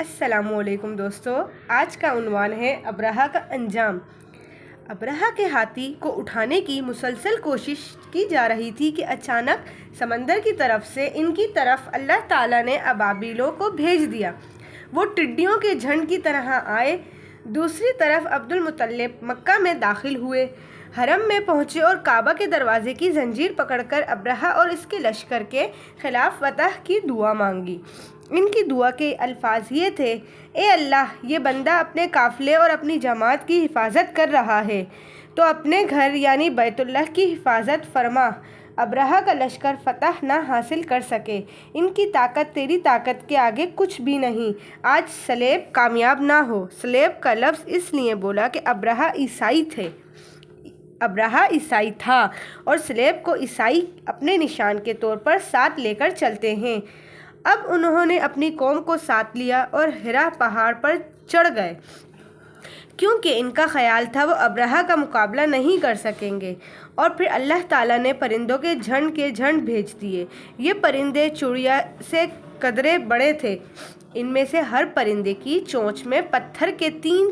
السلام علیکم دوستو، آج کا عنوان ہے ابرہہ کا انجام۔ ابرہہ کے ہاتھی کو اٹھانے کی مسلسل کوشش کی جا رہی تھی کہ اچانک سمندر کی طرف سے ان کی طرف اللہ تعالیٰ نے ابابیلوں کو بھیج دیا۔ وہ ٹڈیوں کے جھنڈ کی طرح آئے۔ دوسری طرف عبد المطلب مکہ میں داخل ہوئے، حرم میں پہنچے اور کعبہ کے دروازے کی زنجیر پکڑ کر ابرہہ اور اس کے لشکر کے خلاف فتح کی دعا مانگی۔ ان کی دعا کے الفاظ یہ تھے: اے اللہ، یہ بندہ اپنے قافلے اور اپنی جماعت کی حفاظت کر رہا ہے تو اپنے گھر یعنی بیت اللہ کی حفاظت فرما۔ ابرہہ کا لشکر فتح نہ حاصل کر سکے، ان کی طاقت تیری طاقت کے آگے کچھ بھی نہیں۔ آج سلیب کامیاب نہ ہو۔ سلیب کا لفظ اس لیے بولا کہ ابرہہ عیسائی تھا اور سلیب کو عیسائی اپنے نشان کے طور پر ساتھ لے کر چلتے ہیں۔ اب انہوں نے اپنی قوم کو ساتھ لیا اور ہرا پہاڑ پر چڑھ گئے، کیونکہ ان کا خیال تھا وہ ابرہہ کا مقابلہ نہیں کر سکیں گے۔ اور پھر اللہ تعالیٰ نے پرندوں کے جھنڈ بھیج دیے۔ یہ پرندے چڑیا سے قدرے بڑے تھے۔ ان میں سے ہر پرندے کی چونچ میں پتھر کے تین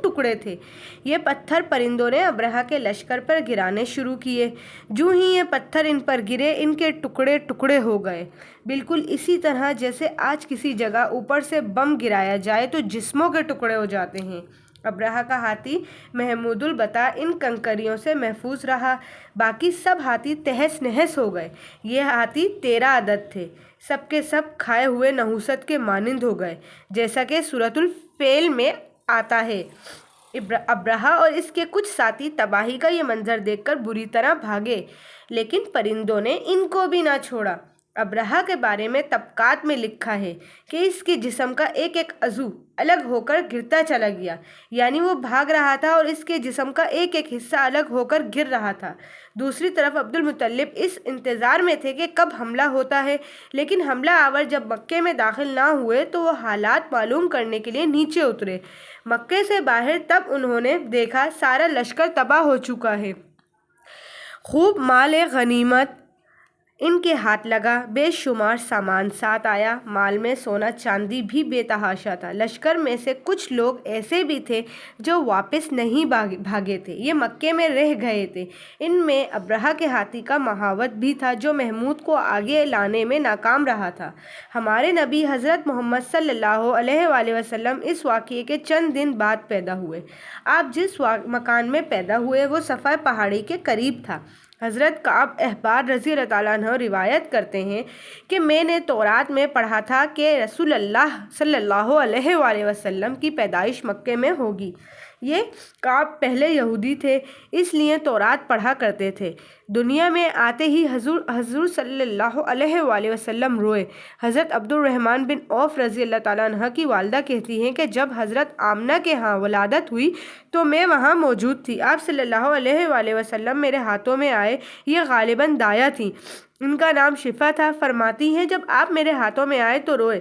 ٹکڑے تھے۔ یہ پتھر پرندوں نے ابرہہ کے لشکر پر گرانے شروع کیے۔ جو ہی یہ پتھر ان پر گرے، ان کے ٹکڑے ٹکڑے ہو گئے، بالکل اسی طرح جیسے آج کسی جگہ اوپر سے بم گرایا جائے تو جسموں کے ٹکڑے ہو جاتے ہیں۔ ابرہہ کا ہاتھی محمود البتہ ان کنکریوں سے محفوظ رہا، باقی سب ہاتھی تہس نہس ہو گئے۔ یہ ہاتھی 13 عدد تھے، سب کے سب کھائے ہوئے نحوست کے مانند ہو گئے، جیسا کہ سورۃ الفیل میں آتا ہے۔ ابرہہ اور اس کے کچھ ساتھی تباہی کا یہ منظر دیکھ کر بری طرح بھاگے، لیکن پرندوں نے ان کو بھی نہ چھوڑا۔ ابرہہ کے بارے میں طبقات میں لکھا ہے کہ اس کے جسم کا ایک ایک عضو الگ ہو کر گرتا چلا گیا، یعنی وہ بھاگ رہا تھا اور اس کے جسم کا ایک ایک حصہ الگ ہو کر گر رہا تھا۔ دوسری طرف عبد المطلب اس انتظار میں تھے کہ کب حملہ ہوتا ہے، لیکن حملہ آور جب مکے میں داخل نہ ہوئے تو وہ حالات معلوم کرنے کے لیے نیچے اترے۔ مکے سے باہر تب انہوں نے دیکھا سارا لشکر تباہ ہو چکا ہے۔ خوب مال غنیمت ان کے ہاتھ لگا، بے شمار سامان ساتھ آیا، مال میں سونا چاندی بھی بے تحاشا تھا۔ لشکر میں سے کچھ لوگ ایسے بھی تھے جو واپس نہیں بھاگے تھے، یہ مکے میں رہ گئے تھے۔ ان میں ابرہہ کے ہاتھی کا مہاوت بھی تھا جو محمود کو آگے لانے میں ناکام رہا تھا۔ ہمارے نبی حضرت محمد صلی اللہ علیہ وآلہ وسلم اس واقعے کے چند دن بعد پیدا ہوئے۔ آپ جس مکان میں پیدا ہوئے وہ صفا پہاڑی کے قریب تھا۔ حضرت کعب احبار رضی اللہ تعالیٰ عنہ روایت کرتے ہیں کہ میں نے تورات میں پڑھا تھا کہ رسول اللہ صلی اللہ علیہ وآلہ وسلم کی پیدائش مکے میں ہوگی۔ یہ کعب پہلے یہودی تھے، اس لیے تورات پڑھا کرتے تھے۔ دنیا میں آتے ہی حضور صلی اللہ علیہ وآلہ وسلم روئے۔ حضرت عبد الرحمن بن عوف رضی اللہ تعالیٰ عنہ کی والدہ کہتی ہیں کہ جب حضرت آمنہ کے ہاں ولادت ہوئی تو میں وہاں موجود تھی۔ آپ صلی اللہ علیہ وآلہ وسلم میرے ہاتھوں میں آئے، یہ غالباً دایا تھیں، ان کا نام شفا تھا۔ فرماتی ہیں جب آپ میرے ہاتھوں میں آئے تو روئے۔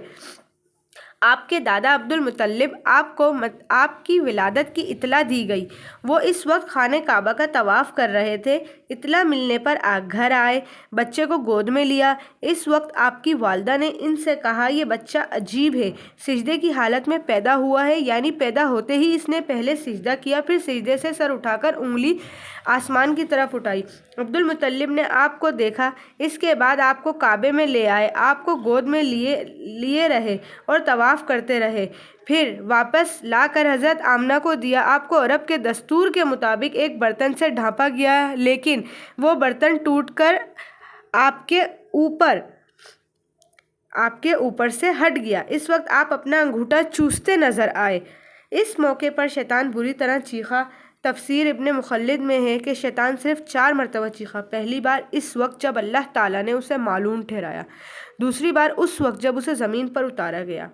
آپ کے دادا عبد المطلب کو آپ کی ولادت کی اطلاع دی گئی۔ وہ اس وقت خانہ کعبہ کا طواف کر رہے تھے۔ اطلاع ملنے پر گھر آئے، بچے کو گود میں لیا۔ اس وقت آپ کی والدہ نے ان سے کہا یہ بچہ عجیب ہے، سجدے کی حالت میں پیدا ہوا ہے، یعنی پیدا ہوتے ہی اس نے پہلے سجدہ کیا، پھر سجدے سے سر اٹھا کر انگلی آسمان کی طرف اٹھائی۔ عبد المطلب نے آپ کو دیکھا، اس کے بعد آپ کو کعبے میں لے آئے، آپ کو گود میں لیے رہے اور طواف کرتے رہے، پھر واپس لا کر حضرت آمنہ کو دیا۔ آپ کو عرب کے دستور کے مطابق ایک برتن سے ڈھانپا گیا، لیکن وہ برتن ٹوٹ کر آپ کے اوپر سے ہٹ گیا۔ اس وقت آپ اپنا انگوٹھا چوستے نظر آئے۔ اس موقع پر شیطان بری طرح چیخا۔ تفسیر ابن مخلد میں ہے کہ شیطان صرف 4 مرتبہ چیخا۔ پہلی بار اس وقت جب اللہ تعالیٰ نے اسے معلوم ٹھہرایا، دوسری بار اس وقت جب اسے زمین پر اتارا گیا،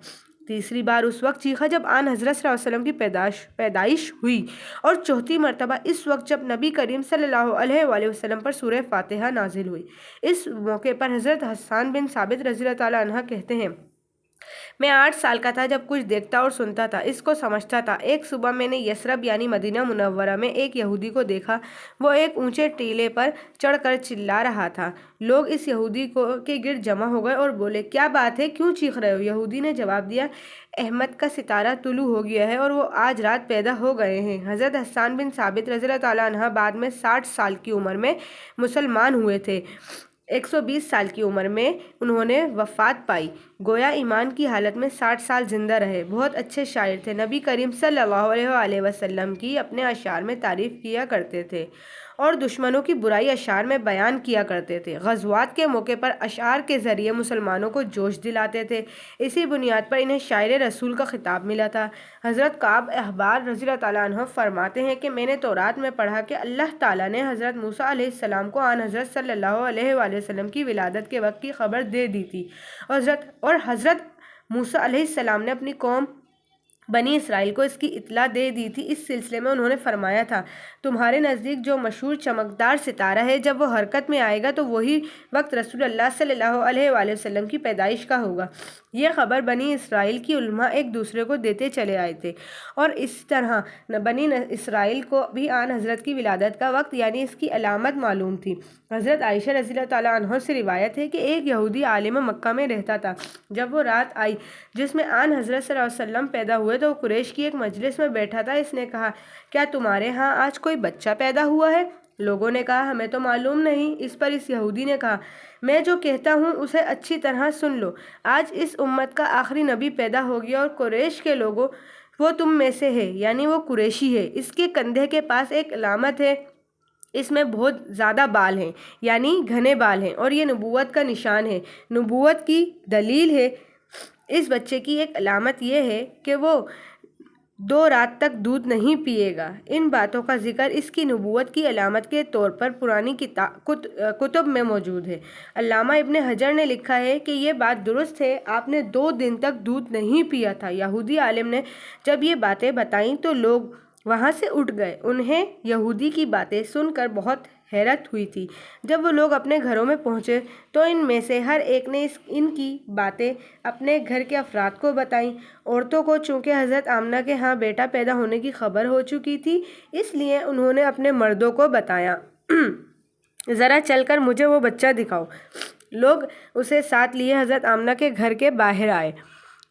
تیسری بار اس وقت چیخا جب آن حضرت صلی اللہ علیہ وسلم کی پیدائش ہوئی، اور چوتھی مرتبہ اس وقت جب نبی کریم صلی اللہ علیہ وآلہ وسلم پر سورہ فاتحہ نازل ہوئی۔ اس موقع پر حضرت حسان بن ثابت رضی اللہ تعالیٰ عنہ کہتے ہیں میں 8 سال کا تھا جب کچھ دیکھتا اور سنتا تھا، اس کو سمجھتا تھا۔ ایک صبح میں نے یثرب یعنی مدینہ منورہ میں ایک یہودی کو دیکھا۔ وہ ایک اونچے ٹیلے پر چڑھ کر چلا رہا تھا۔ لوگ اس یہودی کے گرد جمع ہو گئے اور بولے، کیا بات ہے، کیوں چیخ رہے ہو؟ یہودی نے جواب دیا، احمد کا ستارہ طلوع ہو گیا ہے اور وہ آج رات پیدا ہو گئے ہیں۔ حضرت حسان بن ثابت رضی اللہ تعالیٰ عنہ بعد میں 60 سال کی عمر میں مسلمان ہوئے تھے۔ 120 سال کی عمر میں انہوں نے وفات پائی، گویا ایمان کی حالت میں 60 سال زندہ رہے۔ بہت اچھے شاعر تھے، نبی کریم صلی اللہ علیہ وآلہ وسلم کی اپنے اشعار میں تعریف کیا کرتے تھے اور دشمنوں کی برائی اشعار میں بیان کیا کرتے تھے۔ غزوات کے موقع پر اشعار کے ذریعے مسلمانوں کو جوش دلاتے تھے۔ اسی بنیاد پر انہیں شاعر رسول کا خطاب ملا تھا۔ حضرت کعب احبار رضی اللہ تعالیٰ عنہ فرماتے ہیں کہ میں نے تورات میں پڑھا کہ اللہ تعالیٰ نے حضرت موسیٰ علیہ السلام کو آن حضرت صلی اللہ علیہ وآلہ وسلم کی ولادت کے وقت کی خبر دے دی تھی، اور حضرت موسیٰ علیہ السلام نے اپنی قوم بنی اسرائیل کو اس کی اطلاع دے دی تھی۔ اس سلسلے میں انہوں نے فرمایا تھا، تمہارے نزدیک جو مشہور چمکدار ستارہ ہے، جب وہ حرکت میں آئے گا تو وہی وقت رسول اللہ صلی اللہ علیہ وآلہ وسلم کی پیدائش کا ہوگا۔ یہ خبر بنی اسرائیل کی علماء ایک دوسرے کو دیتے چلے آئے تھے، اور اس طرح بنی اسرائیل کو بھی آن حضرت کی ولادت کا وقت یعنی اس کی علامت معلوم تھی۔ حضرت عائشہ رضی اللہ تعالیٰ عنہ سے روایت ہے کہ ایک یہودی عالم مکہ میں رہتا تھا۔ جب وہ رات آئی جس میں آن حضرت صلی اللہ علیہ وسلم پیدا ہوئے تو وہ قریش کی ایک مجلس میں بیٹھا تھا۔ اس نے کہا، کیا تمہارے ہاں آج کوئی بچہ پیدا ہوا ہے؟ لوگوں نے کہا، ہمیں تو معلوم نہیں۔ اس پر اس یہودی نے کہا، میں جو کہتا ہوں اسے اچھی طرح سن لو۔ آج اس امت کا آخری نبی پیدا ہو گیا اور قریش کے لوگوں وہ تم میں سے ہے، یعنی وہ قریشی ہے۔ اس کے کندھے کے پاس ایک علامت ہے، اس میں بہت زیادہ بال ہیں، یعنی گھنے بال ہیں، اور یہ نبوت کا نشان ہے، نبوت کی دلیل ہے۔ اس بچے کی ایک علامت یہ ہے کہ وہ 2 رات تک دودھ نہیں پیے گا۔ ان باتوں کا ذکر اس کی نبوت کی علامت کے طور پر پرانی کتب میں موجود ہے۔ علامہ ابن حجر نے لکھا ہے کہ یہ بات درست ہے، آپ نے 2 دن تک دودھ نہیں پیا تھا۔ یہودی عالم نے جب یہ باتیں بتائیں تو لوگ وہاں سے اٹھ گئے۔ انہیں یہودی کی باتیں سن کر بہت حیرت ہوئی تھی۔ جب وہ لوگ اپنے گھروں میں پہنچے تو ان میں سے ہر ایک نے ان کی باتیں اپنے گھر کے افراد کو بتائیں۔ عورتوں کو چونکہ حضرت آمنہ کے ہاں بیٹا پیدا ہونے کی خبر ہو چکی تھی، اس لیے انہوں نے اپنے مردوں کو بتایا، ذرا چل کر مجھے وہ بچہ دکھاؤ۔ لوگ اسے ساتھ لیے حضرت آمنہ کے گھر کے باہر آئے،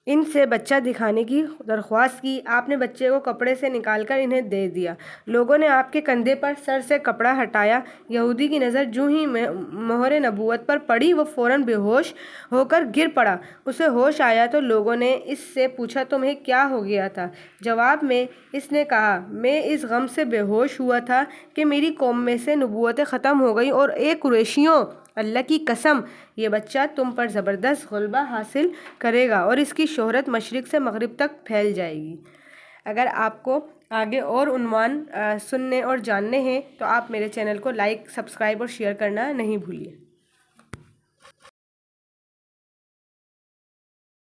ان سے بچہ دکھانے کی درخواست کی۔ آپ نے بچے کو کپڑے سے نکال کر انہیں دے دیا۔ لوگوں نے آپ کے کندھے پر سر سے کپڑا ہٹایا۔ یہودی کی نظر جو ہی مہر نبوت پر پڑی وہ فوراً بے ہوش ہو کر گر پڑا۔ اسے ہوش آیا تو لوگوں نے اس سے پوچھا، تمہیں کیا ہو گیا تھا؟ جواب میں اس نے کہا، میں اس غم سے بے ہوش ہوا تھا کہ میری قوم میں سے نبوتیں ختم ہو گئیں، اور اے قریشیوں، اللہ کی قسم، یہ بچہ تم پر زبردست غلبہ حاصل کرے گا اور اس کی شہرت مشرق سے مغرب تک پھیل جائے گی۔ اگر آپ کو آگے اور عنوان سننے اور جاننے ہیں تو آپ میرے چینل کو لائک، سبسکرائب اور شیئر کرنا نہیں بھولیے۔